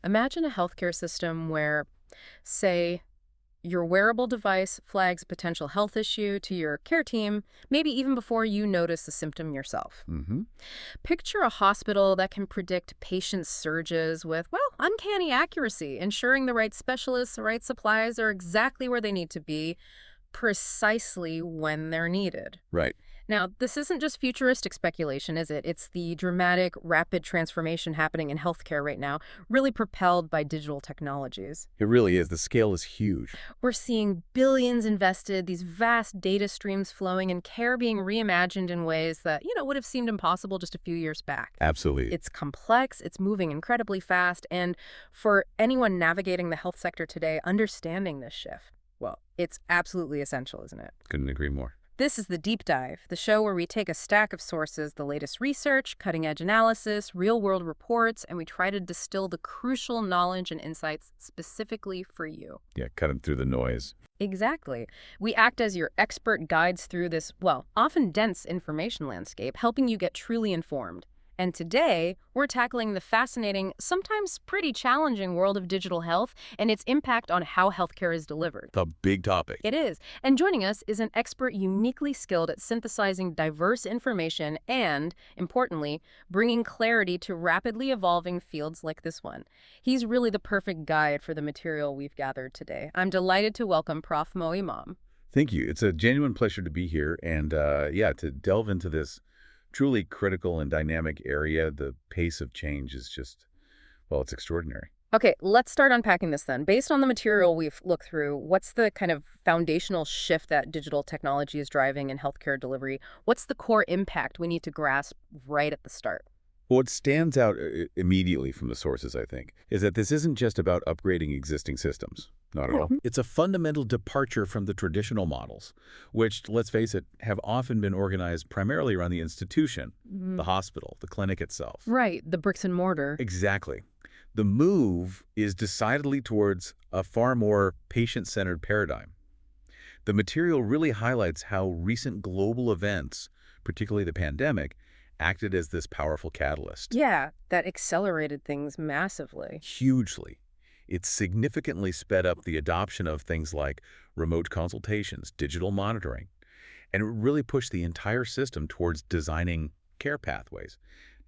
Imagine a healthcare system where, say, your wearable device flags a potential health issue to your care team, maybe even before you notice the symptom yourself. Hmm. Picture a hospital that can predict patient surges with, well, uncanny accuracy, ensuring the right specialists, the right supplies are exactly where they need to be, precisely when they're needed. Right. Now, this isn't just futuristic speculation, is it? It's the dramatic, rapid transformation happening in healthcare right now, really propelled by digital technologies. It really is. The scale is huge. We're seeing billions invested, these vast data streams flowing, and care being reimagined in ways that, would have seemed impossible just a few years back. Absolutely. It's complex, it's moving incredibly fast, and for anyone navigating the health sector today, understanding this shift, well, it's absolutely essential, isn't it? Couldn't agree more. This is The Deep Dive, the show where we take a stack of sources, the latest research, cutting-edge analysis, real-world reports, and we try to distill the crucial knowledge and insights specifically for you. Yeah, cutting through the noise. Exactly. We act as your expert guides through this, well, often dense information landscape, helping you get truly informed. And today, we're tackling the fascinating, sometimes pretty challenging world of digital health and its impact on how healthcare is delivered. The big topic. It is. And joining us is an expert uniquely skilled at synthesizing diverse information and, importantly, bringing clarity to rapidly evolving fields like this one. He's really the perfect guide for the material we've gathered today. I'm delighted to welcome Prof. Mo Imam. Thank you. It's a genuine pleasure to be here and, yeah, to delve into this truly critical and dynamic area. The pace of change is just, well, it's extraordinary. Okay, let's start unpacking this then. Based on the material we've looked through, what's the kind of foundational shift that digital technology is driving in healthcare delivery? What's the core impact we need to grasp right at the start? What stands out immediately from the sources, I think, is that this isn't just about upgrading existing systems. Not at all. It's a fundamental departure from the traditional models, which, let's face it, have often been organized primarily around the institution, the hospital, the clinic itself. Right, the bricks and mortar. Exactly. The move is decidedly towards a far more patient-centered paradigm. The material really highlights how recent global events, particularly the pandemic, acted as this powerful catalyst. Yeah, that accelerated things massively. Hugely. It significantly sped up the adoption of things like remote consultations, digital monitoring, and it really pushed the entire system towards designing care pathways,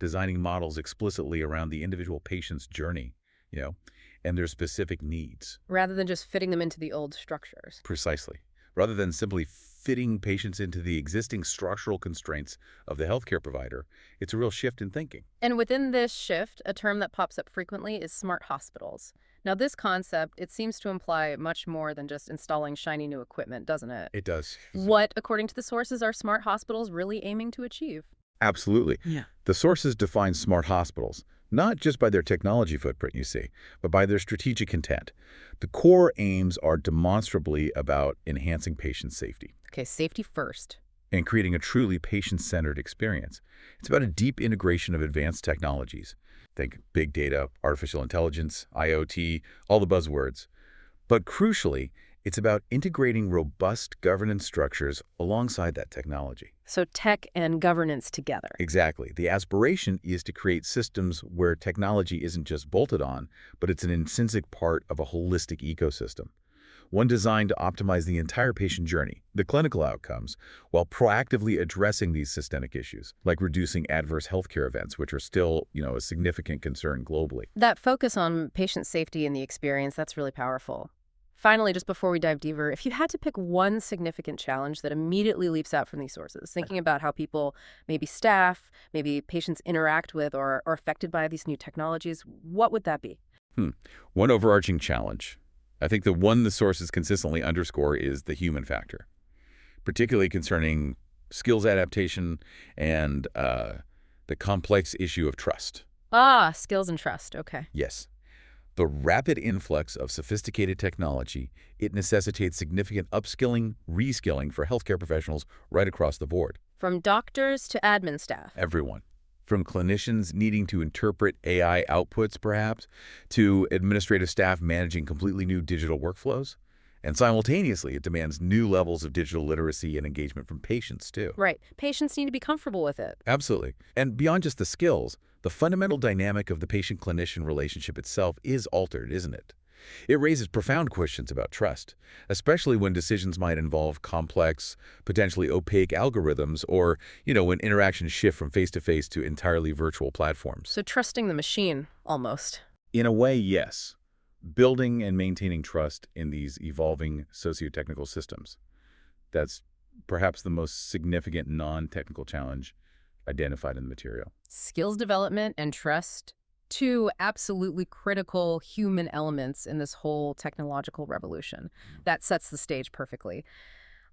designing models explicitly around the individual patient's journey, you know, and their specific needs. Rather than just fitting them into the old structures. Precisely. Rather than simply fitting patients into the existing structural constraints of the healthcare provider, it's a real shift in thinking. And within this shift, a term that pops up frequently is smart hospitals. Now, this concept, it seems to imply much more than just installing shiny new equipment, doesn't it? It does. What, according to the sources, are smart hospitals really aiming to achieve? Absolutely. Yeah. The sources define smart hospitals, not just by their technology footprint, you see, but by their strategic intent. The core aims are demonstrably about enhancing patient safety Okay, safety first. and creating a truly patient-centered experience. It's about a deep integration of advanced technologies. Think big data, artificial intelligence, IoT, all the buzzwords. But crucially, it's about integrating robust governance structures alongside that technology. So tech and governance together. Exactly. The aspiration is to create systems where technology isn't just bolted on, but it's an intrinsic part of a holistic ecosystem. One designed to optimize the entire patient journey, the clinical outcomes, while proactively addressing these systemic issues, like reducing adverse healthcare events, which are still, a significant concern globally. That focus on patient safety and the experience, that's really powerful. Finally, just before we dive deeper, if you had to pick one significant challenge that immediately leaps out from these sources, thinking about how people, maybe staff, maybe patients interact with or are affected by these new technologies, what would that be? One overarching challenge. I think the one the sources consistently underscore is the human factor, particularly concerning skills adaptation and the complex issue of trust. Ah, skills and trust. Okay. Yes. The rapid influx of sophisticated technology, it necessitates significant upskilling, reskilling for healthcare professionals right across the board. From doctors to admin staff. Everyone. From clinicians needing to interpret AI outputs, perhaps, to administrative staff managing completely new digital workflows. And simultaneously, it demands new levels of digital literacy and engagement from patients, too. Right. Patients need to be comfortable with it. Absolutely. And beyond just the skills, The fundamental dynamic of the patient-clinician relationship itself is altered, isn't it? It raises profound questions about trust, especially when decisions might involve complex, potentially opaque algorithms or, when interactions shift from face-to-face to entirely virtual platforms. So trusting the machine, almost. In a way, yes. Building and maintaining trust in these evolving socio-technical systems. That's perhaps the most significant non-technical challenge identified in the material. Skills development and trust, two absolutely critical human elements in this whole technological revolution. That sets the stage perfectly.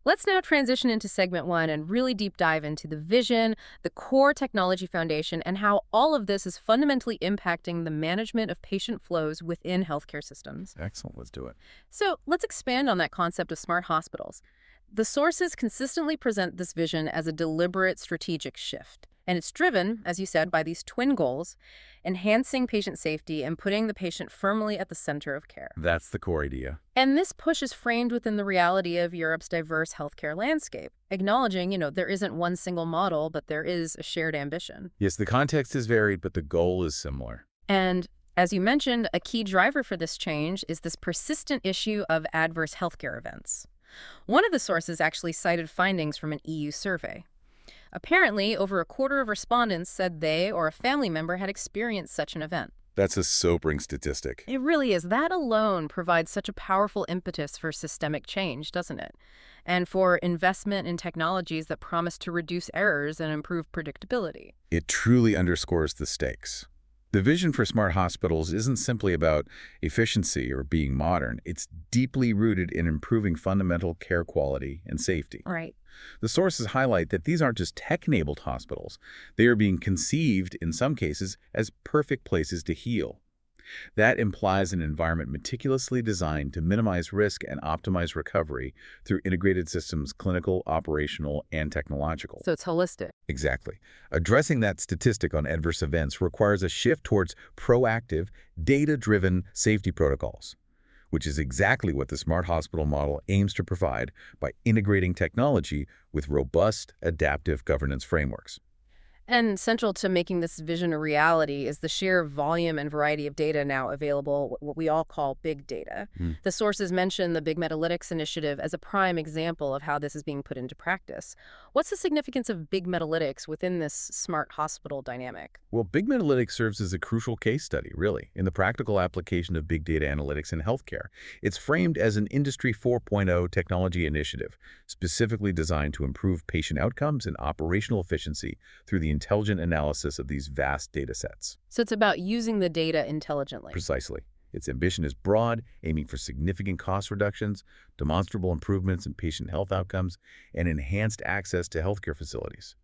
Let's now transition into segment one and really deep dive into the vision, the core technology foundation, and how all of this is fundamentally impacting the management of patient flows within healthcare systems. Excellent. Let's do it. So let's expand on that concept of smart hospitals. The sources consistently present this vision as a deliberate strategic shift. And it's driven, as you said, by these twin goals, enhancing patient safety and putting the patient firmly at the center of care. That's the core idea. And this push is framed within the reality of Europe's diverse healthcare landscape, acknowledging, there isn't one single model, but there is a shared ambition. Yes, the context is varied, but the goal is similar. And as you mentioned, a key driver for this change is this persistent issue of adverse healthcare events. One of the sources actually cited findings from an EU survey. Apparently, over a quarter of respondents said they or a family member had experienced such an event. That's a sobering statistic. It really is. That alone provides such a powerful impetus for systemic change, doesn't it? And for investment in technologies that promise to reduce errors and improve predictability. It truly underscores the stakes. The vision for smart hospitals isn't simply about efficiency or being modern. It's deeply rooted in improving fundamental care quality and safety. Right. The sources highlight that these aren't just tech-enabled hospitals. They are being conceived, in some cases, as perfect places to heal. That implies an environment meticulously designed to minimize risk and optimize recovery through integrated systems, clinical, operational, and technological. So it's holistic. Exactly. Addressing that statistic on adverse events requires a shift towards proactive, data-driven safety protocols, which is exactly what the smart hospital model aims to provide by integrating technology with robust, adaptive governance frameworks. And central to making this vision a reality is the sheer volume and variety of data now available, what we all call big data. The sources mention the Big Metalytics initiative as a prime example of how this is being put into practice. What's the significance of Big Metalytics within this smart hospital dynamic? Well, Big Metalytics serves as a crucial case study, really, in the practical application of big data analytics in healthcare. It's framed as an Industry 4.0 technology initiative, specifically designed to improve patient outcomes and operational efficiency through the intelligent analysis of these vast data sets. So it's about using the data intelligently. Precisely. Its ambition is broad, aiming for significant cost reductions, demonstrable improvements in patient health outcomes, and enhanced access to healthcare facilities.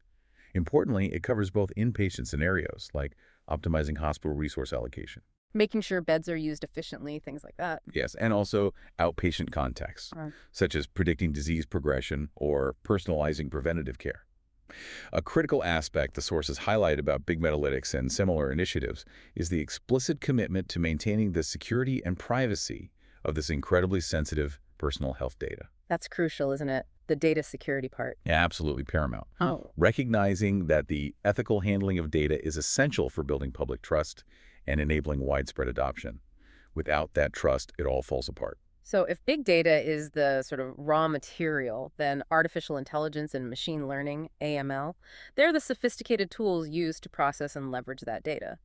Importantly, it covers both inpatient scenarios, like optimizing hospital resource allocation. Making sure beds are used efficiently, things like that. Yes, and also outpatient contexts, such as predicting disease progression or personalizing preventative care. A critical aspect the sources highlight about Big Metalytics and similar initiatives is the explicit commitment to maintaining the security and privacy of this incredibly sensitive personal health data. That's crucial, isn't it? The data security part. Absolutely paramount. Oh. Recognizing that the ethical handling of data is essential for building public trust and enabling widespread adoption. Without that trust, it all falls apart. So if big data is the sort of raw material, then artificial intelligence and machine learning, AML, they're the sophisticated tools used to process and leverage that data.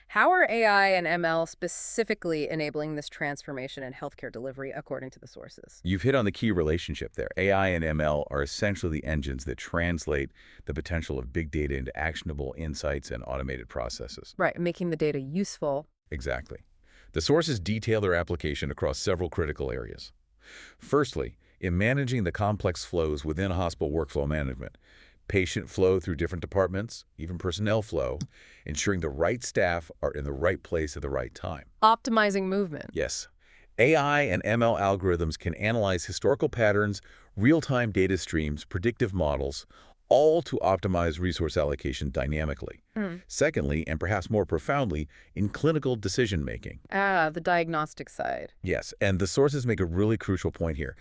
How are AI and ML specifically enabling this transformation in healthcare delivery, according to the sources? You've hit on the key relationship there. AI and ML are essentially the engines that translate the potential of big data into actionable insights and automated processes. Right, making the data useful. Exactly. The sources detail their application across several critical areas. Firstly, in managing the complex flows within hospital workflow management, patient flow through different departments, even personnel flow, ensuring the right staff are in the right place at the right time. Optimizing movement. Yes. AI and ML algorithms can analyze historical patterns, real-time data streams, predictive models, all to optimize resource allocation dynamically. Secondly, and perhaps more profoundly, in clinical decision-making. The diagnostic side. Yes, and the sources make a really crucial point here.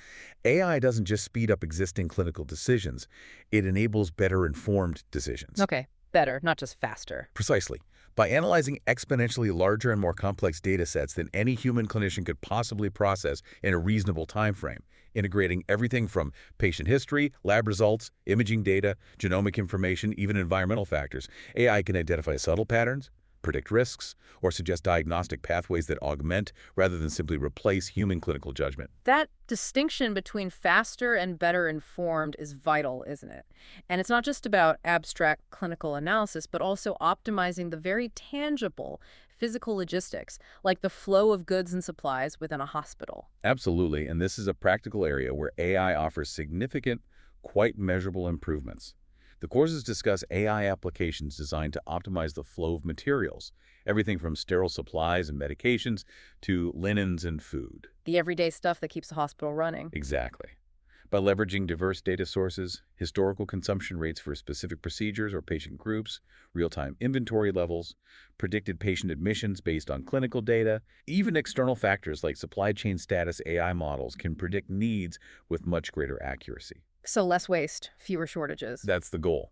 AI doesn't just speed up existing clinical decisions, it enables better informed decisions. Okay, better, not just faster. Precisely. By analyzing exponentially larger and more complex data sets than any human clinician could possibly process in a reasonable time frame, integrating everything from patient history, lab results, imaging data, genomic information, even environmental factors, AI can identify subtle patterns, predict risks, or suggest diagnostic pathways that augment rather than simply replace human clinical judgment. That distinction between faster and better informed is vital, isn't it? And it's not just about abstract clinical analysis, but also optimizing the very tangible physical logistics, like the flow of goods and supplies within a hospital. Absolutely, and this is a practical area where AI offers significant, quite measurable improvements. The courses discuss AI applications designed to optimize the flow of materials, everything from sterile supplies and medications to linens and food. The everyday stuff that keeps a hospital running. Exactly. By leveraging diverse data sources, historical consumption rates for specific procedures or patient groups, real-time inventory levels, predicted patient admissions based on clinical data, even external factors like supply chain status AI models can predict needs with much greater accuracy. So less waste, fewer shortages. That's the goal.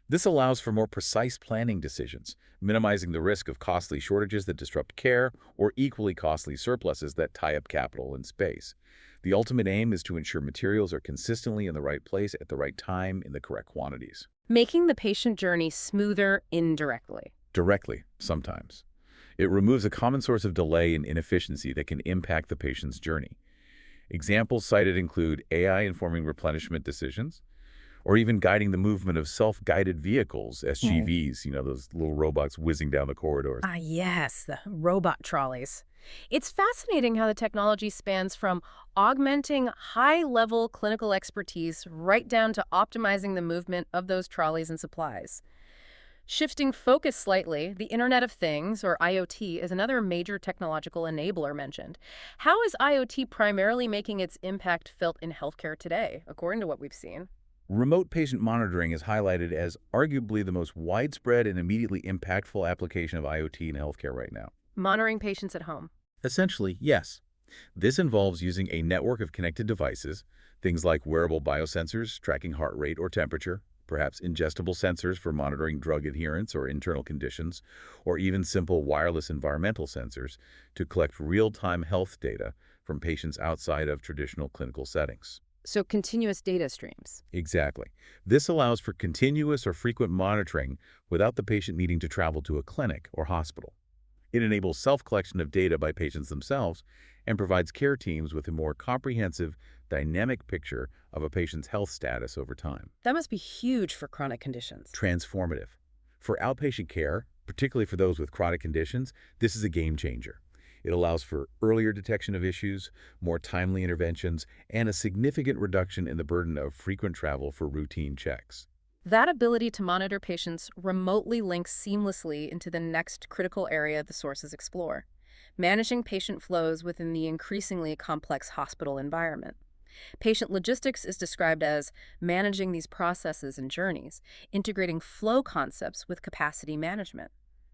This allows for more precise planning decisions, minimizing the risk of costly shortages that disrupt care or equally costly surpluses that tie up capital and space. The ultimate aim is to ensure materials are consistently in the right place at the right time in the correct quantities. Making the patient journey smoother indirectly. Directly, sometimes. It removes a common source of delay and inefficiency that can impact the patient's journey. Examples cited include AI informing replenishment decisions, or even guiding the movement of self-guided vehicles, SGVs, those little robots whizzing down the corridors. Ah, yes, the robot trolleys. It's fascinating how the technology spans from augmenting high-level clinical expertise right down to optimizing the movement of those trolleys and supplies. Shifting focus slightly, the Internet of Things, or IoT, is another major technological enabler mentioned. How is IoT primarily making its impact felt in healthcare today, according to what we've seen? Remote patient monitoring is highlighted as arguably the most widespread and immediately impactful application of IoT in healthcare right now. Monitoring patients at home. Essentially, yes. This involves using a network of connected devices, things like wearable biosensors tracking heart rate or temperature, perhaps ingestible sensors for monitoring drug adherence or internal conditions, or even simple wireless environmental sensors to collect real-time health data from patients outside of traditional clinical settings. So continuous data streams. Exactly. This allows for continuous or frequent monitoring without the patient needing to travel to a clinic or hospital. It enables self-collection of data by patients themselves and provides care teams with a more comprehensive, dynamic picture of a patient's health status over time. That must be huge for chronic conditions. Transformative. For outpatient care, particularly for those with chronic conditions, this is a game changer. It allows for earlier detection of issues, more timely interventions, and a significant reduction in the burden of frequent travel for routine checks. That ability to monitor patients remotely links seamlessly into the next critical area the sources explore: managing patient flows within the increasingly complex hospital environment. Patient logistics is described as managing these processes and journeys, integrating flow concepts with capacity management.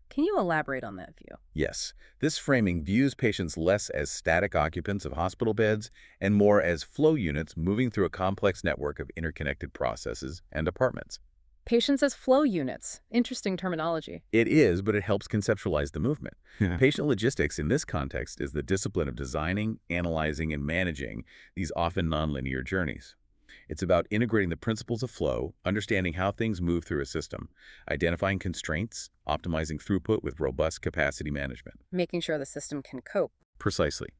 Can you elaborate on that view? Yes, this framing views patients less as static occupants of hospital beds and more as flow units moving through a complex network of interconnected processes and departments. Patients as flow units. Interesting terminology. It is, but it helps conceptualize the movement. Yeah. Patient logistics in this context is the discipline of designing, analyzing, and managing these often nonlinear journeys. It's about integrating the principles of flow, understanding how things move through a system, identifying constraints, optimizing throughput with robust capacity management. Making sure the system can cope. Precisely.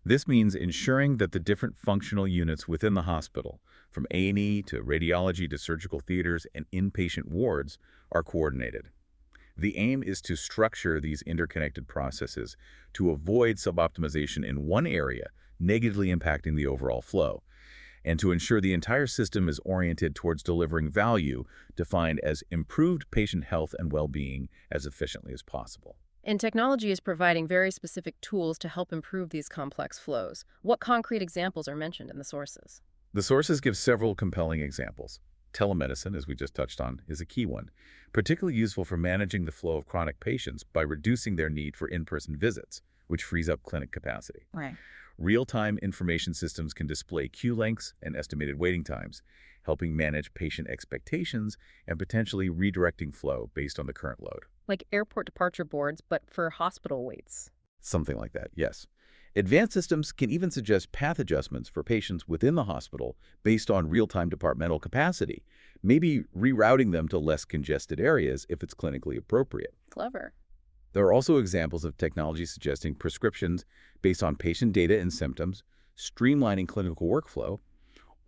This means ensuring that the different functional units within the hospital, from A&E to radiology to surgical theaters and inpatient wards, are coordinated. The aim is to structure these interconnected processes to avoid suboptimization in one area, negatively impacting the overall flow, and to ensure the entire system is oriented towards delivering value defined as improved patient health and well-being as efficiently as possible. And technology is providing very specific tools to help improve these complex flows. What concrete examples are mentioned in the sources? The sources give several compelling examples. Telemedicine, as we just touched on, is a key one, particularly useful for managing the flow of chronic patients by reducing their need for in-person visits, which frees up clinic capacity. Right. Real-time information systems can display queue lengths and estimated waiting times, helping manage patient expectations and potentially redirecting flow based on the current load. Like airport departure boards, but for hospital waits. Something like that, yes. Advanced systems can even suggest path adjustments for patients within the hospital based on real-time departmental capacity, maybe rerouting them to less congested areas if it's clinically appropriate. Clever. There are also examples of technology suggesting prescriptions based on patient data and symptoms, streamlining clinical workflow,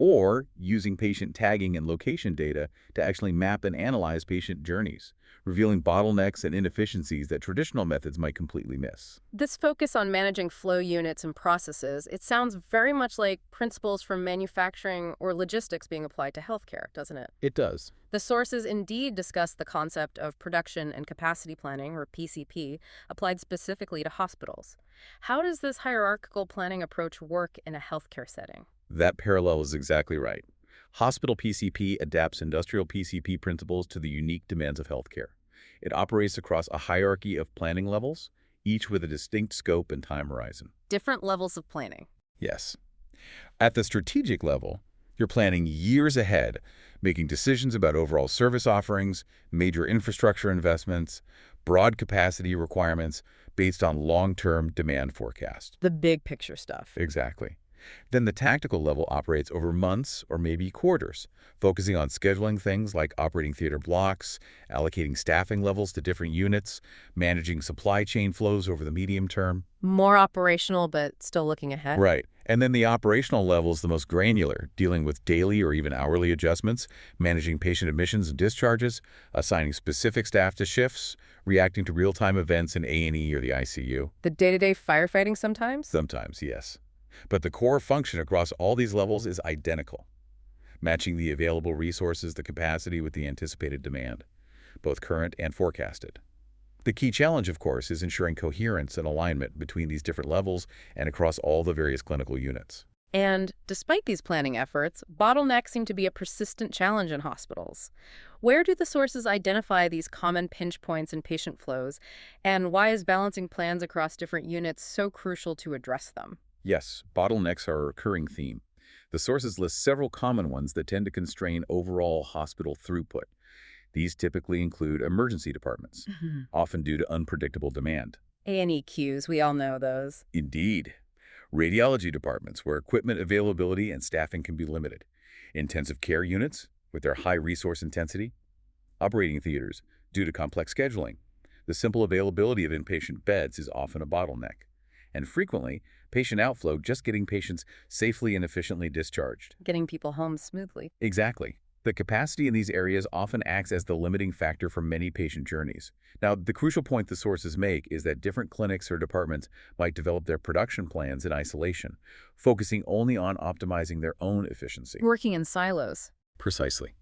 or using patient tagging and location data to actually map and analyze patient journeys, revealing bottlenecks and inefficiencies that traditional methods might completely miss. This focus on managing flow units and processes, it sounds very much like principles from manufacturing or logistics being applied to healthcare, doesn't it? It does. The sources indeed discuss the concept of production and capacity planning, or PCP, applied specifically to hospitals. How does this hierarchical planning approach work in a healthcare setting? That parallel is exactly right. Hospital PCP adapts industrial PCP principles to the unique demands of healthcare. It operates across a hierarchy of planning levels, each with a distinct scope and time horizon. Different levels of planning. Yes. At the strategic level, you're planning years ahead, making decisions about overall service offerings, major infrastructure investments, broad capacity requirements based on long-term demand forecast. The big picture stuff. Exactly. Then the tactical level operates over months or maybe quarters, focusing on scheduling things like operating theater blocks, allocating staffing levels to different units, managing supply chain flows over the medium term. More operational, but still looking ahead. Right. And then the operational level is the most granular, dealing with daily or even hourly adjustments, managing patient admissions and discharges, assigning specific staff to shifts, reacting to real-time events in A&E or the ICU. The day-to-day firefighting sometimes? Sometimes, yes. But the core function across all these levels is identical, matching the available resources, the capacity with the anticipated demand, both current and forecasted. The key challenge, of course, is ensuring coherence and alignment between these different levels and across all the various clinical units. And despite these planning efforts, bottlenecks seem to be a persistent challenge in hospitals. Where do the sources identify these common pinch points in patient flows, and why is balancing plans across different units so crucial to address them? Yes, bottlenecks are a recurring theme. The sources list several common ones that tend to constrain overall hospital throughput. These typically include emergency departments, often due to unpredictable demand. A&E queues, we all know those. Indeed. Radiology departments, where equipment availability and staffing can be limited. Intensive care units, with their high resource intensity. Operating theaters, due to complex scheduling. The simple availability of inpatient beds is often a bottleneck. And frequently, patient outflow, just getting patients safely and efficiently discharged. Getting people home smoothly. Exactly. The capacity in these areas often acts as the limiting factor for many patient journeys. Now, the crucial point the sources make is that different clinics or departments might develop their production plans in isolation, focusing only on optimizing their own efficiency. Working in silos. Precisely.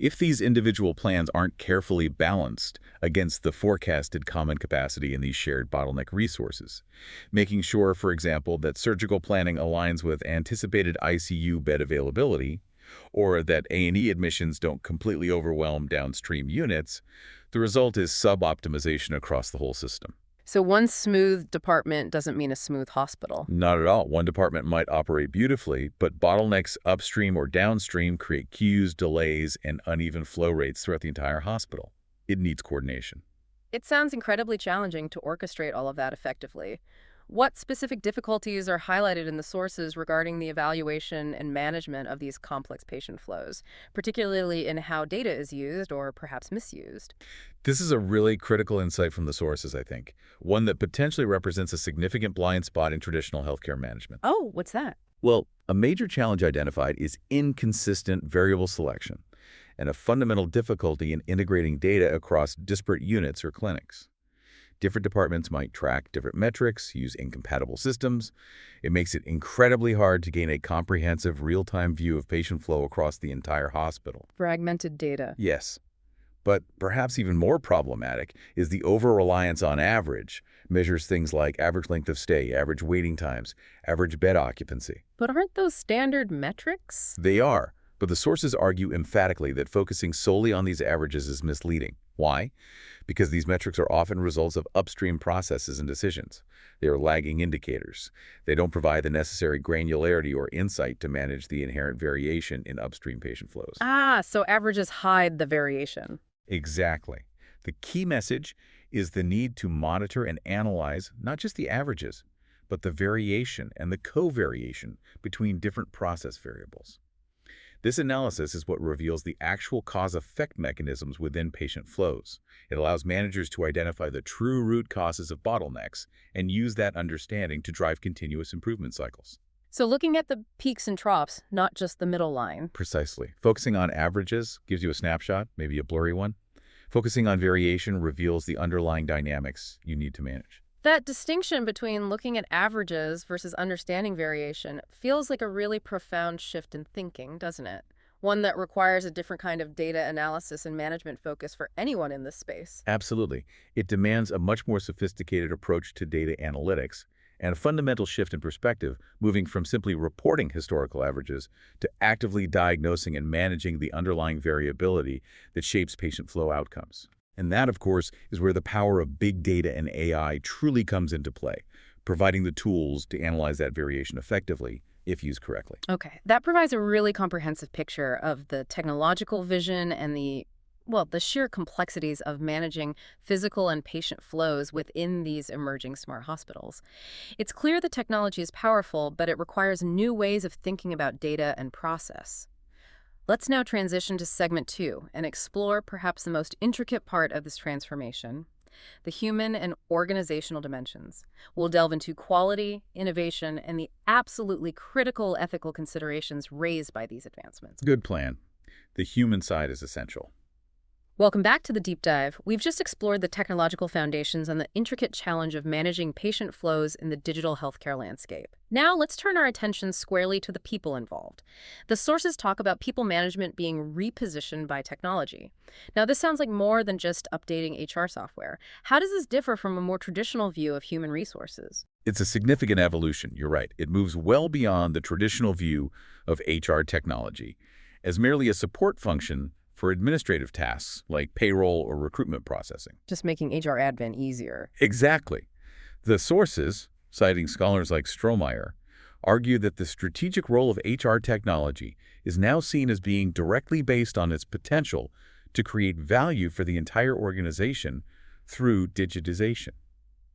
If these individual plans aren't carefully balanced against the forecasted common capacity in these shared bottleneck resources, making sure, for example, that surgical planning aligns with anticipated ICU bed availability, or that A&E admissions don't completely overwhelm downstream units, the result is sub-optimization across the whole system. So one smooth department doesn't mean a smooth hospital. Not at all. One department might operate beautifully, but bottlenecks upstream or downstream create queues, delays, and uneven flow rates throughout the entire hospital. It needs coordination. It sounds incredibly challenging to orchestrate all of that effectively. What specific difficulties are highlighted in the sources regarding the evaluation and management of these complex patient flows, particularly in how data is used or perhaps misused? This is a really critical insight from the sources, I think, one that potentially represents a significant blind spot in traditional healthcare management. Oh, what's that? Well, a major challenge identified is inconsistent variable selection and a fundamental difficulty in integrating data across disparate units or clinics. Different departments might track different metrics, use incompatible systems. It makes it incredibly hard to gain a comprehensive real-time view of patient flow across the entire hospital. Fragmented data. Yes. But perhaps even more problematic is the over-reliance on average, measures things like average length of stay, average waiting times, average bed occupancy. But aren't those standard metrics? They are, But the sources argue emphatically that focusing solely on these averages is misleading. Why? Because these metrics are often results of upstream processes and decisions. They are lagging indicators. They don't provide the necessary granularity or insight to manage the inherent variation in upstream patient flows. Ah, so averages hide the variation. Exactly. The key message is the need to monitor and analyze not just the averages, but the variation and the covariation between different process variables. This analysis is what reveals the actual cause-effect mechanisms within patient flows. It allows managers to identify the true root causes of bottlenecks and use that understanding to drive continuous improvement cycles. So looking at the peaks and troughs, not just the middle line. Precisely. Focusing on averages gives you a snapshot, maybe a blurry one. Focusing on variation reveals the underlying dynamics you need to manage. That distinction between looking at averages versus understanding variation feels like a really profound shift in thinking, doesn't it? One that requires a different kind of data analysis and management focus for anyone in this space. Absolutely. It demands a much more sophisticated approach to data analytics and a fundamental shift in perspective, moving from simply reporting historical averages to actively diagnosing and managing the underlying variability that shapes patient flow outcomes. And that, of course, is where the power of big data and AI truly comes into play, providing the tools to analyze that variation effectively if used correctly. Okay, that provides a really comprehensive picture of the technological vision and the sheer complexities of managing physical and patient flows within these emerging smart hospitals. It's clear the technology is powerful, but it requires new ways of thinking about data and process. Let's now transition to segment 2 and explore perhaps the most intricate part of this transformation, the human and organizational dimensions. We'll delve into quality, innovation, and the absolutely critical ethical considerations raised by these advancements. Good plan. The human side is essential. Welcome back to the deep dive. We've just explored the technological foundations and the intricate challenge of managing patient flows in the digital healthcare landscape. Now let's turn our attention squarely to the people involved. The sources talk about people management being repositioned by technology. Now this sounds like more than just updating HR software. How does this differ from a more traditional view of human resources? It's a significant evolution, you're right. It moves well beyond the traditional view of HR technology as merely a support function for administrative tasks like payroll or recruitment processing. Just making HR admin easier. Exactly. The sources, citing scholars like Strohmeyer, argue that the strategic role of HR technology is now seen as being directly based on its potential to create value for the entire organization through digitization.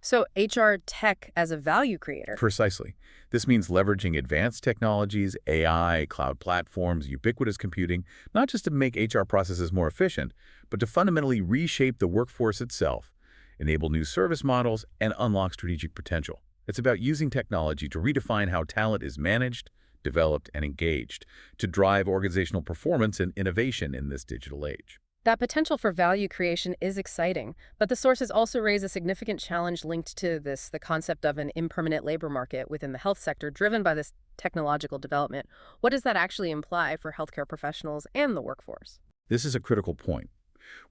So HR tech as a value creator. Precisely. This means leveraging advanced technologies, AI, cloud platforms, ubiquitous computing, not just to make HR processes more efficient, but to fundamentally reshape the workforce itself, enable new service models, and unlock strategic potential. It's about using technology to redefine how talent is managed, developed, and engaged, to drive organizational performance and innovation in this digital age. That potential for value creation is exciting, but the sources also raise a significant challenge linked to this, the concept of an impermanent labor market within the health sector driven by this technological development. What does that actually imply for healthcare professionals and the workforce? This is a critical point,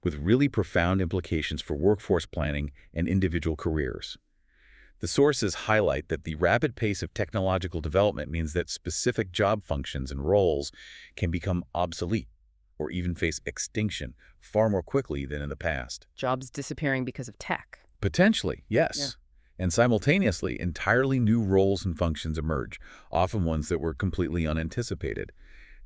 with really profound implications for workforce planning and individual careers. The sources highlight that the rapid pace of technological development means that specific job functions and roles can become obsolete, or even face extinction far more quickly than in the past. Jobs disappearing because of tech. Potentially, yes. And simultaneously, entirely new roles and functions emerge, often ones that were completely unanticipated.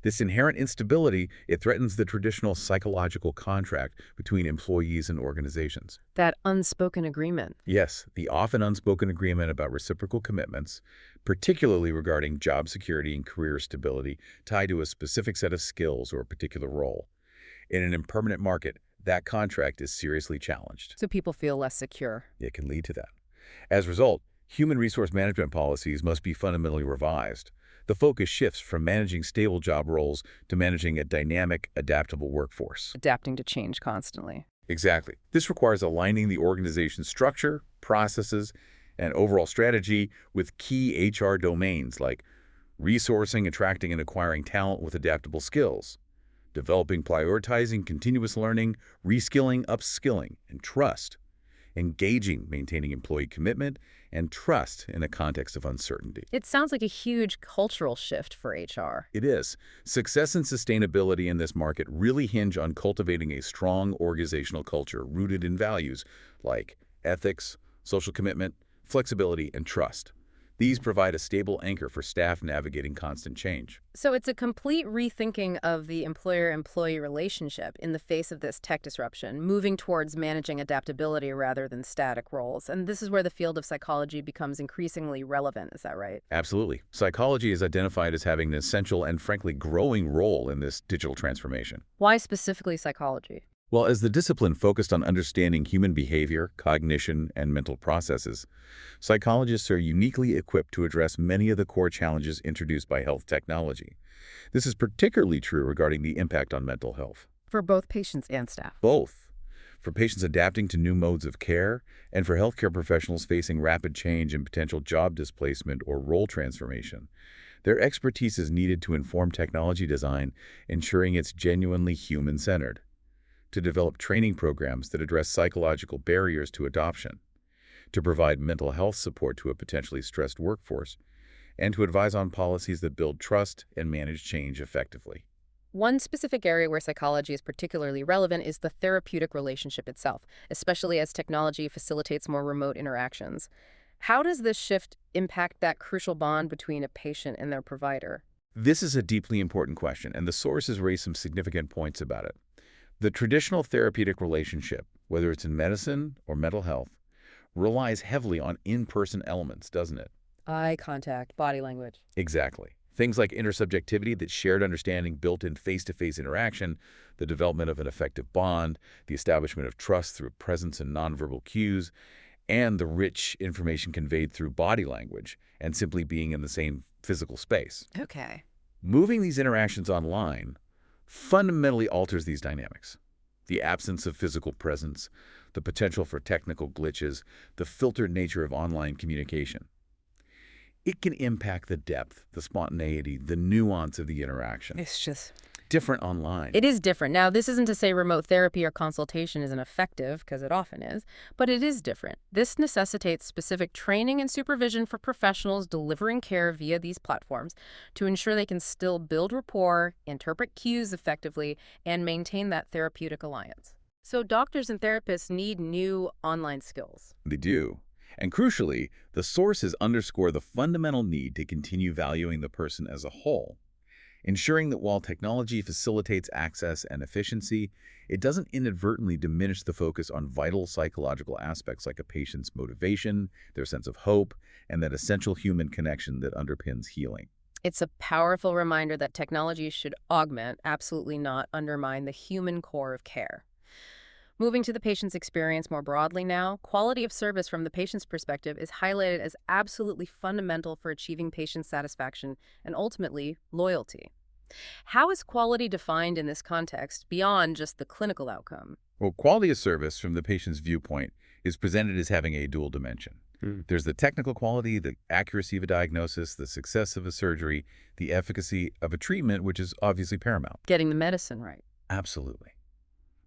This inherent instability, it threatens the traditional psychological contract between employees and organizations. That unspoken agreement. Yes, the often unspoken agreement about reciprocal commitments, particularly regarding job security and career stability tied to a specific set of skills or a particular role. In an impermanent market, that contract is seriously challenged. So people feel less secure. It can lead to that. As a result, human resource management policies must be fundamentally revised. The focus shifts from managing stable job roles to managing a dynamic, adaptable workforce. Adapting to change constantly. Exactly. This requires aligning the organization's structure, processes, and overall strategy with key HR domains like resourcing, attracting, and acquiring talent with adaptable skills, developing, prioritizing continuous learning, reskilling, upskilling, and trust. engaging, maintaining employee commitment, and trust in a context of uncertainty. It sounds like a huge cultural shift for HR. It is. Success and sustainability in this market really hinge on cultivating a strong organizational culture rooted in values like ethics, social commitment, flexibility, and trust. These provide a stable anchor for staff navigating constant change. So it's a complete rethinking of the employer-employee relationship in the face of this tech disruption, moving towards managing adaptability rather than static roles. And this is where the field of psychology becomes increasingly relevant. Is that right? Absolutely. Psychology is identified as having an essential and frankly growing role in this digital transformation. Why specifically psychology? Well, as the discipline focused on understanding human behavior, cognition, and mental processes, psychologists are uniquely equipped to address many of the core challenges introduced by health technology. This is particularly true regarding the impact on mental health. For both patients and staff. Both. For patients adapting to new modes of care, and for healthcare professionals facing rapid change and potential job displacement or role transformation. Their expertise is needed to inform technology design, ensuring it's genuinely human-centered, to develop training programs that address psychological barriers to adoption, to provide mental health support to a potentially stressed workforce, and to advise on policies that build trust and manage change effectively. One specific area where psychology is particularly relevant is the therapeutic relationship itself, especially as technology facilitates more remote interactions. How does this shift impact that crucial bond between a patient and their provider? This is a deeply important question, and the sources raise some significant points about it. The traditional therapeutic relationship, whether it's in medicine or mental health, relies heavily on in-person elements, doesn't it? Eye contact, body language. Exactly. Things like intersubjectivity, that shared understanding built in face-to-face interaction, the development of an effective bond, the establishment of trust through presence and nonverbal cues, and the rich information conveyed through body language and simply being in the same physical space. Okay. Moving these interactions online fundamentally alters these dynamics. The absence of physical presence, the potential for technical glitches, the filtered nature of online communication. It can impact the depth, the spontaneity, the nuance of the interaction. It's just... Different online. It is different. Now, this isn't to say remote therapy or consultation isn't effective, because it often is, but it is different. This necessitates specific training and supervision for professionals delivering care via these platforms to ensure they can still build rapport, interpret cues effectively, and maintain that therapeutic alliance. So doctors and therapists need new online skills. They do. And crucially, the sources underscore the fundamental need to continue valuing the person as a whole, ensuring that while technology facilitates access and efficiency, it doesn't inadvertently diminish the focus on vital psychological aspects like a patient's motivation, their sense of hope, and that essential human connection that underpins healing. It's a powerful reminder that technology should augment, absolutely not undermine, the human core of care. Moving to the patient's experience more broadly now, quality of service from the patient's perspective is highlighted as absolutely fundamental for achieving patient satisfaction and ultimately loyalty. How is quality defined in this context beyond just the clinical outcome? Well, quality of service from the patient's viewpoint is presented as having a dual dimension. There's the technical quality, the accuracy of a diagnosis, the success of a surgery, the efficacy of a treatment, which is obviously paramount. Getting the medicine right. Absolutely.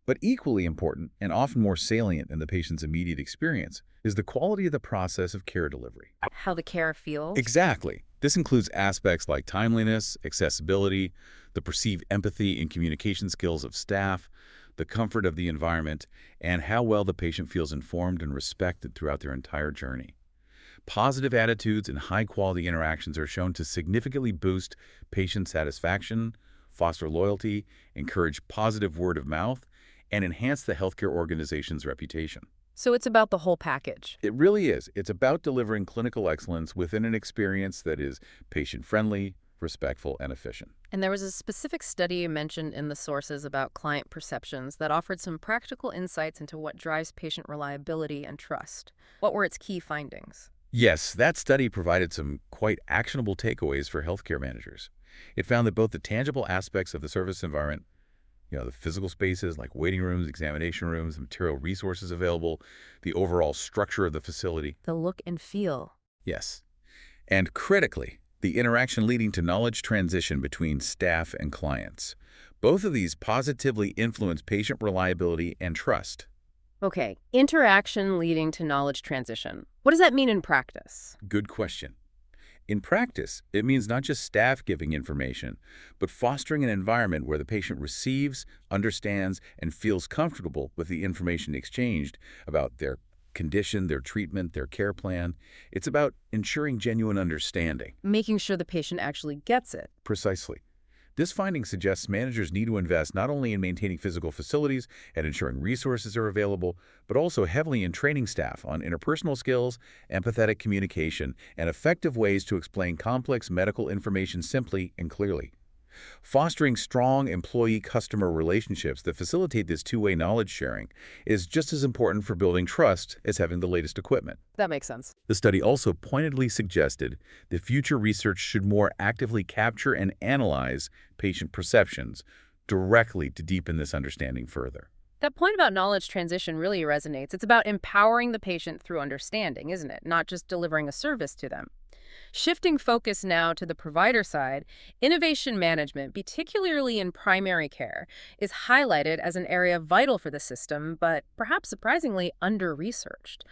But equally important, and often more salient in the patient's immediate experience, is the quality of the process of care delivery. How the care feels. Exactly. This includes aspects like timeliness, accessibility, the perceived empathy and communication skills of staff, the comfort of the environment, and how well the patient feels informed and respected throughout their entire journey. Positive attitudes and high-quality interactions are shown to significantly boost patient satisfaction, foster loyalty, encourage positive word of mouth, and enhance the healthcare organization's reputation. So it's about the whole package. It really is. It's about delivering clinical excellence within an experience that is patient-friendly, respectful, and efficient. And there was a specific study mentioned in the sources about client perceptions that offered some practical insights into what drives patient reliability and trust. What were its key findings? Yes, that study provided some quite actionable takeaways for healthcare managers. It found that both the tangible aspects of the service environment, the physical spaces like waiting rooms, examination rooms, material resources available, the overall structure of the facility. The look and feel. Yes. And critically, the interaction leading to knowledge transition between staff and clients. Both of these positively influence patient reliability and trust. Okay, interaction leading to knowledge transition. What does that mean in practice? Good question. In practice, it means not just staff giving information, but fostering an environment where the patient receives, understands, and feels comfortable with the information exchanged about their condition, their treatment, their care plan. It's about ensuring genuine understanding. Making sure the patient actually gets it. Precisely. This finding suggests managers need to invest not only in maintaining physical facilities and ensuring resources are available, but also heavily in training staff on interpersonal skills, empathetic communication, and effective ways to explain complex medical information simply and clearly. Fostering strong employee-customer relationships that facilitate this two-way knowledge sharing is just as important for building trust as having the latest equipment. That makes sense. The study also pointedly suggested that future research should more actively capture and analyze patient perceptions directly to deepen this understanding further. That point about knowledge transition really resonates. It's about empowering the patient through understanding, isn't it? Not just delivering a service to them. Shifting focus now to the provider side, innovation management, particularly in primary care, is highlighted as an area vital for the system, but perhaps surprisingly under-researched.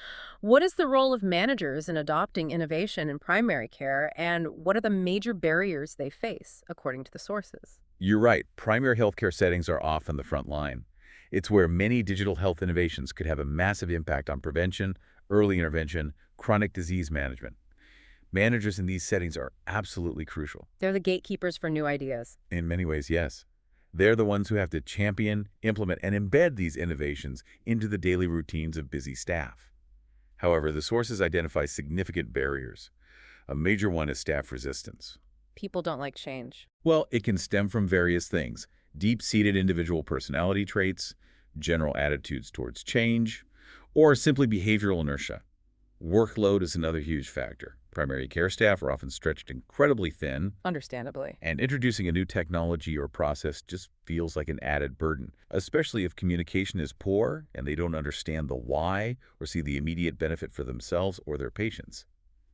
What is the role of managers in adopting innovation in primary care, and what are the major barriers they face, according to the sources? You're right, primary healthcare settings are often the front line. It's where many digital health innovations could have a massive impact on prevention, early intervention, chronic disease management. Managers in these settings are absolutely crucial. They're the gatekeepers for new ideas. In many ways, yes. They're the ones who have to champion, implement, and embed these innovations into the daily routines of busy staff. However, the sources identify significant barriers. A major one is staff resistance. People don't like change. Well, it can stem from various things: deep-seated individual personality traits, general attitudes towards change, or simply behavioral inertia. Workload is another huge factor. Primary care staff are often stretched incredibly thin, Understandably. and introducing a new technology or process just feels like an added burden, especially if communication is poor and they don't understand the why or see the immediate benefit for themselves or their patients.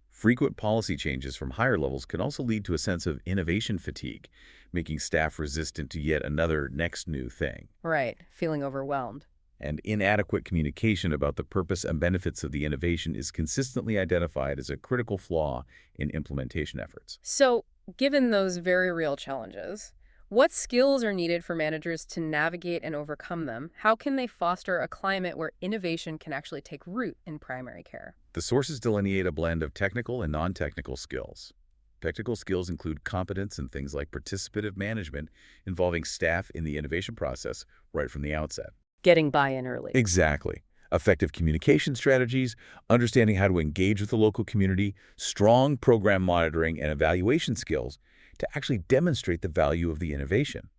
Frequent policy changes from higher levels can also lead to a sense of innovation fatigue, making staff resistant to yet another next new thing. Right, feeling overwhelmed. And inadequate communication about the purpose and benefits of the innovation is consistently identified as a critical flaw in implementation efforts. So, given those very real challenges, what skills are needed for managers to navigate and overcome them? How can they foster a climate where innovation can actually take root in primary care? The sources delineate a blend of technical and non-technical skills. Technical skills include competence in things like participative management involving staff in the innovation process right from the outset. Getting buy-in early. Exactly. Effective communication strategies, understanding how to engage with the local community, strong program monitoring and evaluation skills to actually demonstrate the value of the innovation.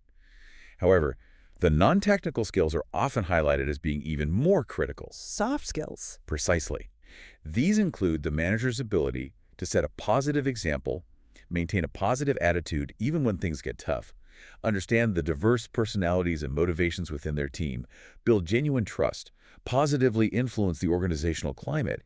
However, the non-technical skills are often highlighted as being even more critical. Soft skills. Precisely. These include the manager's ability to set a positive example, maintain a positive attitude even when things get tough, understand the diverse personalities and motivations within their team, build genuine trust, positively influence the organizational climate,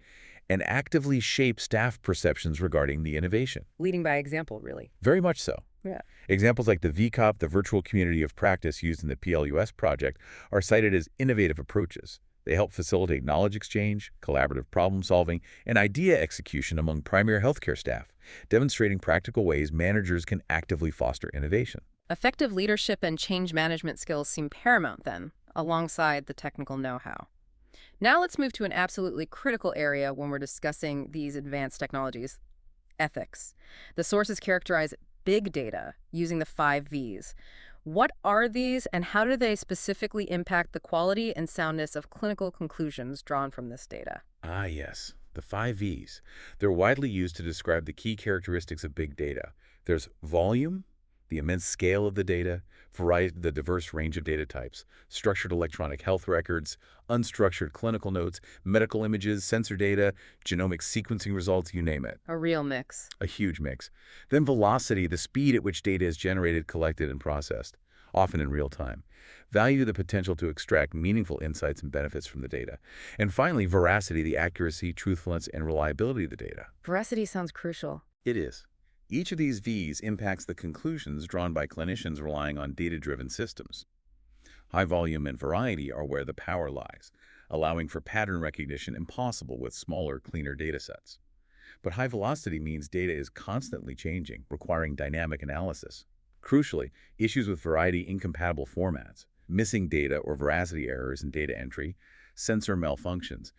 and actively shape staff perceptions regarding the innovation. Leading by example, really. Very much so. Yeah. Examples like the VCOP, the Virtual Community of Practice used in the PLUS project, are cited as innovative approaches. They help facilitate knowledge exchange, collaborative problem solving, and idea execution among primary healthcare staff, demonstrating practical ways managers can actively foster innovation. Effective leadership and change management skills seem paramount then, alongside the technical know-how. Now let's move to an absolutely critical area when we're discussing these advanced technologies: ethics. The sources characterize big data using the 5 V's. What are these, and how do they specifically impact the quality and soundness of clinical conclusions drawn from this data? Ah, yes, the 5 V's. They're widely used to describe the key characteristics of big data. There's volume, the immense scale of the data, the diverse range of data types, structured electronic health records, unstructured clinical notes, medical images, sensor data, genomic sequencing results, you name it. A real mix. A huge mix. Then velocity, the speed at which data is generated, collected, and processed, often in real time. Value, the potential to extract meaningful insights and benefits from the data. And finally, veracity, the accuracy, truthfulness, and reliability of the data. Veracity sounds crucial. It is. Each of these V's impacts the conclusions drawn by clinicians relying on data-driven systems. High volume and variety are where the power lies. allowing for pattern recognition impossible with smaller, cleaner datasets. But high velocity means data is constantly changing, requiring dynamic analysis. Crucially, issues with variety-incompatible formats, missing data or veracity errors in data entry, sensor malfunctions,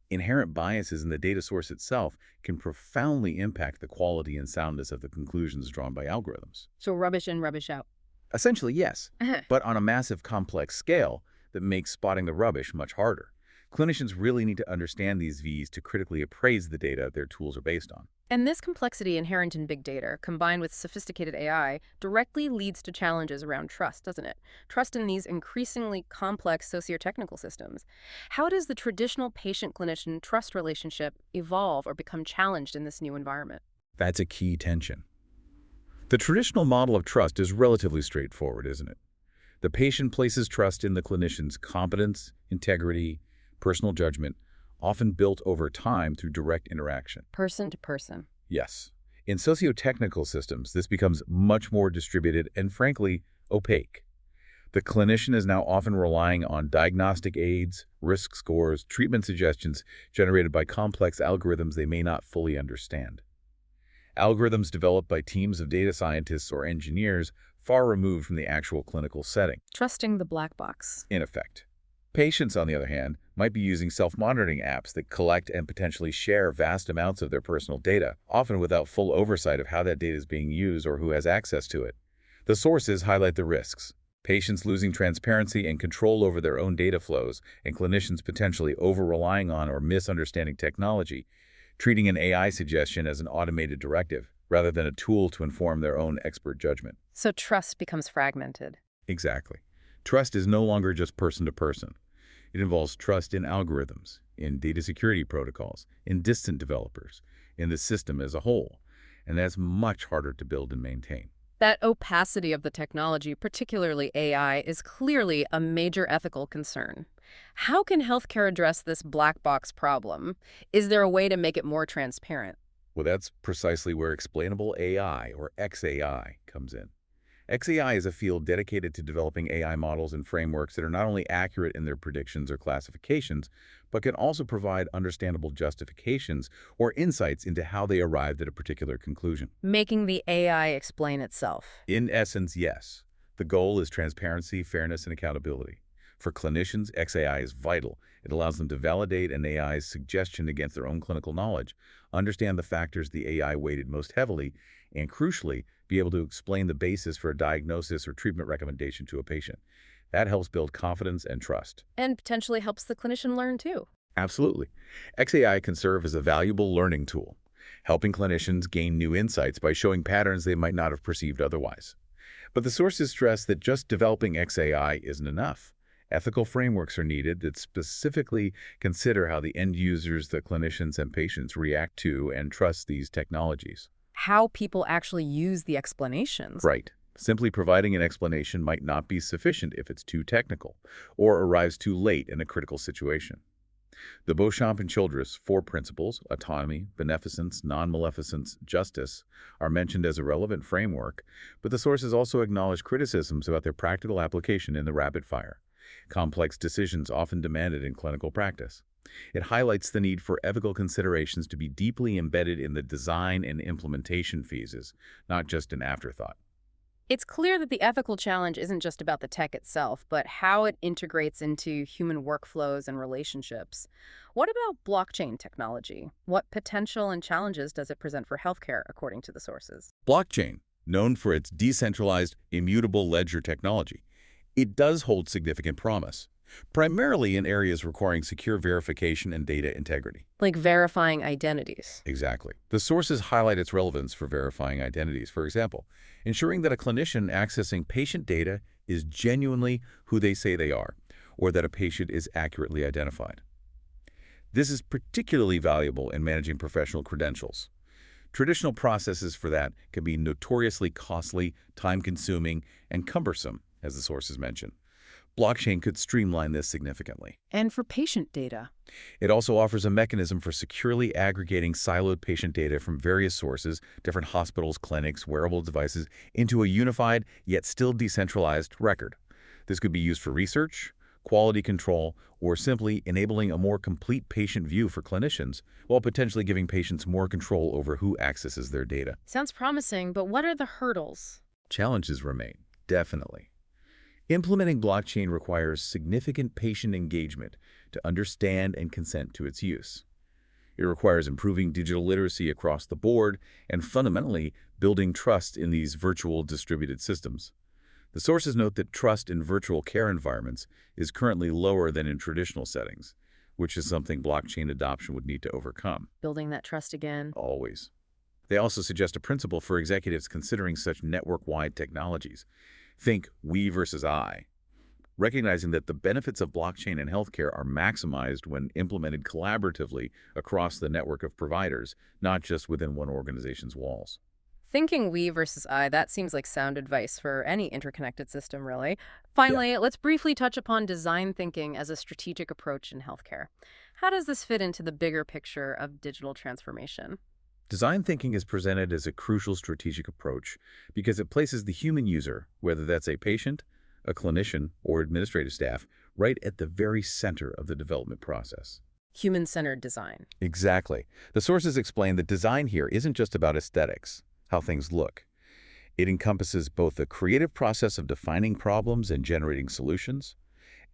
inherent biases in the data source itself can profoundly impact the quality and soundness of the conclusions drawn by algorithms. So rubbish in, rubbish out. Essentially, yes, but on a massive complex scale that makes spotting the rubbish much harder. Clinicians really need to understand these V's to critically appraise the data their tools are based on. And this complexity inherent in big data, combined with sophisticated AI, directly leads to challenges around trust, doesn't it? Trust in these increasingly complex socio-technical systems. How does the traditional patient-clinician trust relationship evolve or become challenged in this new environment? That's a key tension. The traditional model of trust is relatively straightforward, isn't it? The patient places trust in the clinician's competence, integrity, personal judgment, often built over time through direct interaction. Person to person. Yes. In socio-technical systems, this becomes much more distributed and, frankly, opaque. The clinician is now often relying on diagnostic aids, risk scores, treatment suggestions generated by complex algorithms they may not fully understand. Algorithms developed by teams of data scientists or engineers far removed from the actual clinical setting. Trusting the black box. In effect. Patients, on the other hand, might be using self-monitoring apps that collect and potentially share vast amounts of their personal data, often without full oversight of how that data is being used or who has access to it. The sources highlight the risks. Patients losing transparency and control over their own data flows, and clinicians potentially over-relying on or misunderstanding technology, treating an AI suggestion as an automated directive rather than a tool to inform their own expert judgment. So trust becomes fragmented. Exactly. Trust is no longer just person to person. It involves trust in algorithms, in data security protocols, in distant developers, in the system as a whole, and that's much harder to build and maintain. That opacity of the technology, particularly AI, is clearly a major ethical concern. How can healthcare address this black box problem? Is there a way to make it more transparent? Well, that's precisely where explainable AI, or XAI, comes in. XAI is a field dedicated to developing AI models and frameworks that are not only accurate in their predictions or classifications, but can also provide understandable justifications or insights into how they arrived at a particular conclusion. Making the AI explain itself. In essence, yes. The goal is transparency, fairness, and accountability. For clinicians, XAI is vital. It allows them to validate an AI's suggestion against their own clinical knowledge, understand the factors the AI weighted most heavily, and crucially, be able to explain the basis for a diagnosis or treatment recommendation to a patient. That helps build confidence and trust. And potentially helps the clinician learn too. Absolutely. XAI can serve as a valuable learning tool, helping clinicians gain new insights by showing patterns they might not have perceived otherwise. But the sources stress that just developing XAI isn't enough. Ethical frameworks are needed that specifically consider how the end users, the clinicians, and patients react to and trust these technologies. How people actually use the explanations. Right. Simply providing an explanation might not be sufficient if it's too technical or arrives too late in a critical situation. The Beauchamp and Childress 4 principles, autonomy, beneficence, non-maleficence, justice, are mentioned as a relevant framework, but the sources also acknowledge criticisms about their practical application in the rapid fire. Complex decisions often demanded in clinical practice. It highlights the need for ethical considerations to be deeply embedded in the design and implementation phases, not just an afterthought. It's clear that the ethical challenge isn't just about the tech itself, but how it integrates into human workflows and relationships. What about blockchain technology? What potential and challenges does it present for healthcare, according to the sources? Blockchain, known for its decentralized, immutable ledger technology, it does hold significant promise, primarily in areas requiring secure verification and data integrity. Like verifying identities. Exactly. The sources highlight its relevance for verifying identities. For example, ensuring that a clinician accessing patient data is genuinely who they say they are, or that a patient is accurately identified. This is particularly valuable in managing professional credentials. Traditional processes for that can be notoriously costly, time-consuming, and cumbersome, as the sources mention. Blockchain could streamline this significantly. And for patient data. It also offers a mechanism for securely aggregating siloed patient data from various sources, different hospitals, clinics, wearable devices, into a unified, yet still decentralized record. This could be used for research, quality control, or simply enabling a more complete patient view for clinicians, while potentially giving patients more control over who accesses their data. Sounds promising, but what are the hurdles? Challenges remain, definitely. Implementing blockchain requires significant patient engagement to understand and consent to its use. It requires improving digital literacy across the board and fundamentally building trust in these virtual distributed systems. The sources note that trust in virtual care environments is currently lower than in traditional settings, which is something blockchain adoption would need to overcome. Building that trust again. Always. They also suggest a principle for executives considering such network-wide technologies. Think we versus I, recognizing that the benefits of blockchain in healthcare are maximized when implemented collaboratively across the network of providers, not just within one organization's walls. Thinking we versus I, that seems like sound advice for any interconnected system, really. Finally, let's briefly touch upon design thinking as a strategic approach in healthcare. How does this fit into the bigger picture of digital transformation? Design thinking is presented as a crucial strategic approach because it places the human user, whether that's a patient, a clinician, or administrative staff, right at the very center of the development process. Human-centered design. Exactly. The sources explain that design here isn't just about aesthetics, how things look. It encompasses both the creative process of defining problems and generating solutions,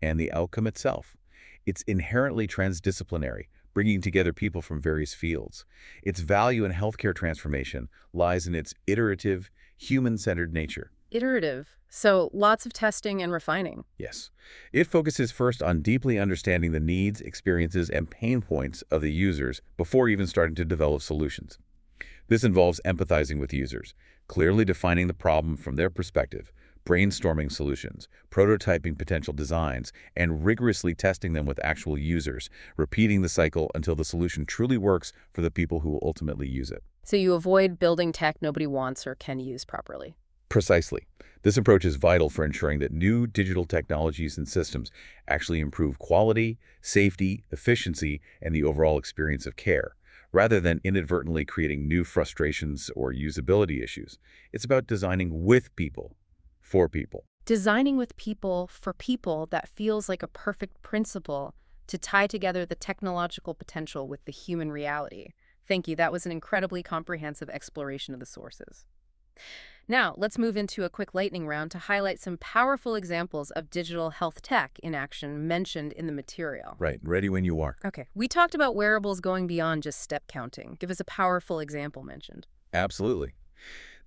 and the outcome itself. It's inherently transdisciplinary, bringing together people from various fields. Its value in healthcare transformation lies in its iterative, human-centered nature. Iterative. So lots of testing and refining. Yes. It focuses first on deeply understanding the needs, experiences, and pain points of the users before even starting to develop solutions. This involves empathizing with users, clearly defining the problem from their perspective, brainstorming solutions, prototyping potential designs, and rigorously testing them with actual users, repeating the cycle until the solution truly works for the people who will ultimately use it. So you avoid building tech nobody wants or can use properly. Precisely. This approach is vital for ensuring that new digital technologies and systems actually improve quality, safety, efficiency, and the overall experience of care, rather than inadvertently creating new frustrations or usability issues. It's about designing with people, for people. Designing with people for people, that feels like a perfect principle to tie together the technological potential with the human reality. Thank you. That was an incredibly comprehensive exploration of the sources. Now, let's move into a quick lightning round to highlight some powerful examples of digital health tech in action mentioned in the material. Right. Ready when you are. Okay. We talked about wearables going beyond just step counting. Give us a powerful example mentioned. Absolutely.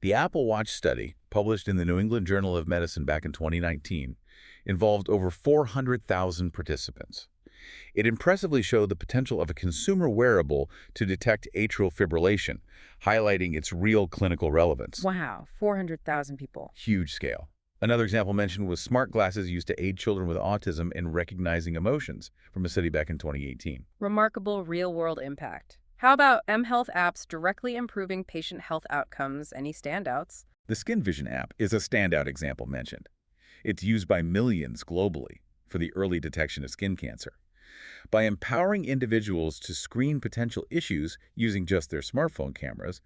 The Apple Watch study, published in the New England Journal of Medicine back in 2019, involved over 400,000 participants. It impressively showed the potential of a consumer wearable to detect atrial fibrillation, highlighting its real clinical relevance. Wow, 400,000 people. Huge scale. Another example mentioned was smart glasses used to aid children with autism in recognizing emotions, from a study back in 2018. Remarkable real-world impact. How about mHealth apps directly improving patient health outcomes? Any standouts? The Skin Vision app is a standout example mentioned. It's used by millions globally for the early detection of skin cancer. By empowering individuals to screen potential issues using just their smartphone cameras,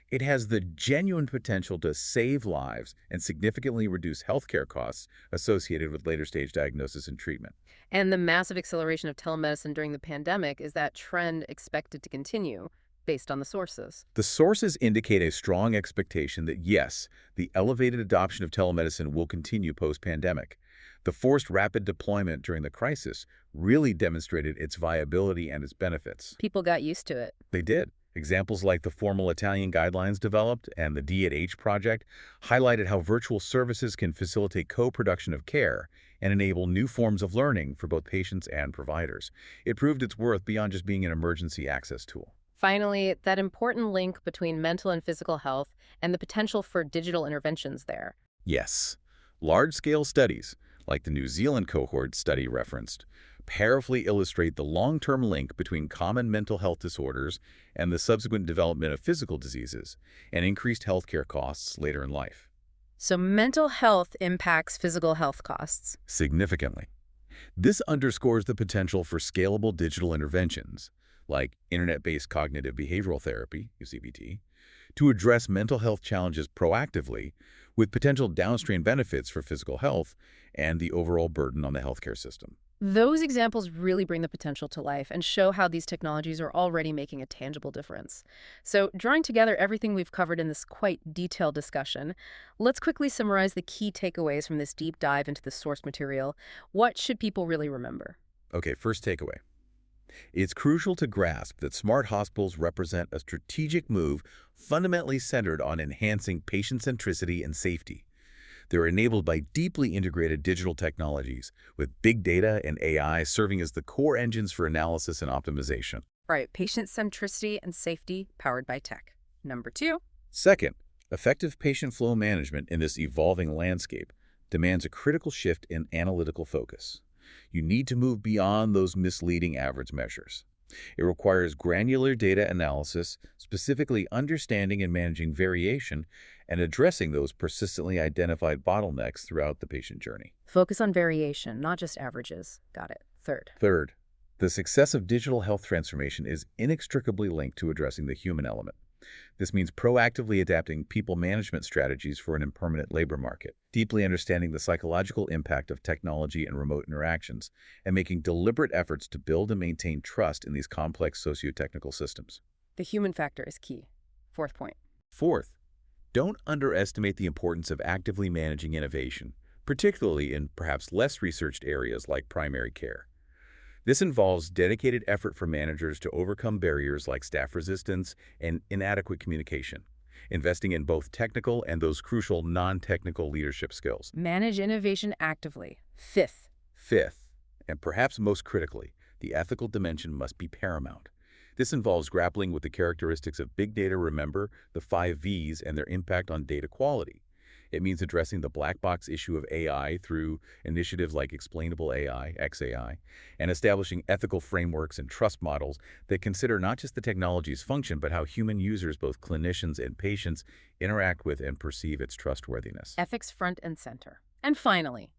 it has the genuine potential to save lives and significantly reduce healthcare costs associated with later-stage diagnosis and treatment. And the massive acceleration of telemedicine during the pandemic, is that trend expected to continue based on the sources? The sources indicate a strong expectation that, yes, the elevated adoption of telemedicine will continue post-pandemic. The forced rapid deployment during the crisis really demonstrated its viability and its benefits. People got used to it. They did. Examples like the formal Italian guidelines developed and the D@H project highlighted how virtual services can facilitate co-production of care and enable new forms of learning for both patients and providers. It proved its worth beyond just being an emergency access tool. Finally, that important link between mental and physical health and the potential for digital interventions there. Yes, large-scale studies, like the New Zealand cohort study referenced, powerfully illustrate the long-term link between common mental health disorders and the subsequent development of physical diseases and increased healthcare costs later in life. So mental health impacts physical health costs. Significantly. This underscores the potential for scalable digital interventions, like internet-based cognitive behavioral therapy, CBT, to address mental health challenges proactively, with potential downstream benefits for physical health and the overall burden on the healthcare system. Those examples really bring the potential to life and show how these technologies are already making a tangible difference. So, drawing together everything we've covered in this quite detailed discussion, let's quickly summarize the key takeaways from this deep dive into the source material. What should people really remember? Okay, first takeaway. It's crucial to grasp that smart hospitals represent a strategic move fundamentally centered on enhancing patient centricity and safety. They're enabled by deeply integrated digital technologies, with big data and AI serving as the core engines for analysis and optimization. Right, patient centricity and safety powered by tech. Number two, Second, effective patient flow management in this evolving landscape demands a critical shift in analytical focus. You need to move beyond those misleading average measures. It requires granular data analysis, specifically understanding and managing variation, and addressing those persistently identified bottlenecks throughout the patient journey. focus on variation, not just averages. Got it. Third, Third, the success of digital health transformation is inextricably linked to addressing the human element. This means proactively adapting people management strategies for an impermanent labor market, deeply understanding the psychological impact of technology and remote interactions, and making deliberate efforts to build and maintain trust in these complex socio-technical systems. the human factor is key. Fourth point. Fourth, don't underestimate the importance of actively managing innovation, particularly in perhaps less researched areas like primary care. This involves dedicated effort for managers to overcome barriers like staff resistance and inadequate communication, investing in both technical and those crucial non-technical leadership skills. Manage innovation actively. Fifth, Fifth, and perhaps most critically, the ethical dimension must be paramount. This involves grappling with the characteristics of big data. Remember the 5 V's and their impact on data quality. It means addressing the black box issue of AI through initiatives like Explainable AI, XAI, and establishing ethical frameworks and trust models that consider not just the technology's function, but how human users, both clinicians and patients, interact with and perceive its trustworthiness. ethics front and center. And finally,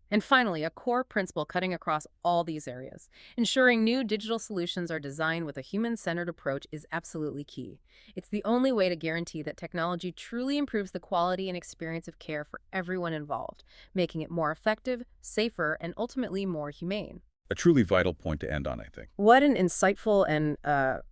a core principle cutting across all these areas. Ensuring new digital solutions are designed with a human-centered approach is absolutely key. It's the only way to guarantee that technology truly improves the quality and experience of care for everyone involved, making it more effective, safer, and ultimately more humane. A truly vital point to end on, I think. What an insightful and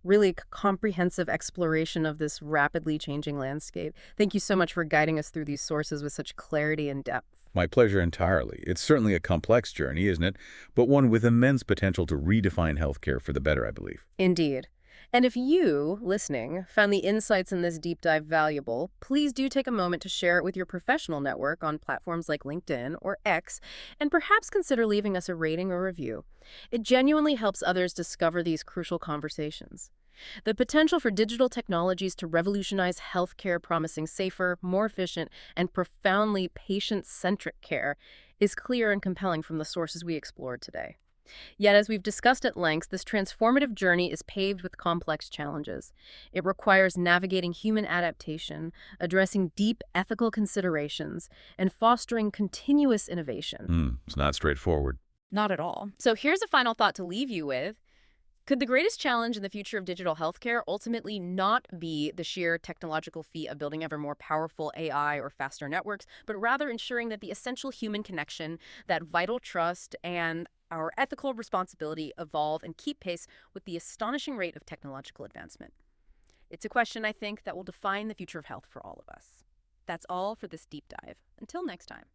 really comprehensive exploration of this rapidly changing landscape. Thank you so much for guiding us through these sources with such clarity and depth. My pleasure entirely. It's certainly a complex journey, isn't it? But one with immense potential to redefine healthcare for the better, I believe. Indeed. And if you, listening, found the insights in this deep dive valuable, please do take a moment to share it with your professional network on platforms like LinkedIn or X, and perhaps consider leaving us a rating or review. It genuinely helps others discover these crucial conversations. The potential for digital technologies to revolutionize healthcare, promising safer, more efficient, and profoundly patient-centric care is clear and compelling from the sources we explored today. Yet, as we've discussed at length, this transformative journey is paved with complex challenges. It requires navigating human adaptation, addressing deep ethical considerations, and fostering continuous innovation. It's not straightforward. Not at all. So here's a final thought to leave you with. Could the greatest challenge in the future of digital healthcare ultimately not be the sheer technological feat of building ever more powerful AI or faster networks, but rather ensuring that the essential human connection, that vital trust, and our ethical responsibility evolve and keep pace with the astonishing rate of technological advancement? It's a question, I think, that will define the future of health for all of us. That's all for this deep dive. Until next time.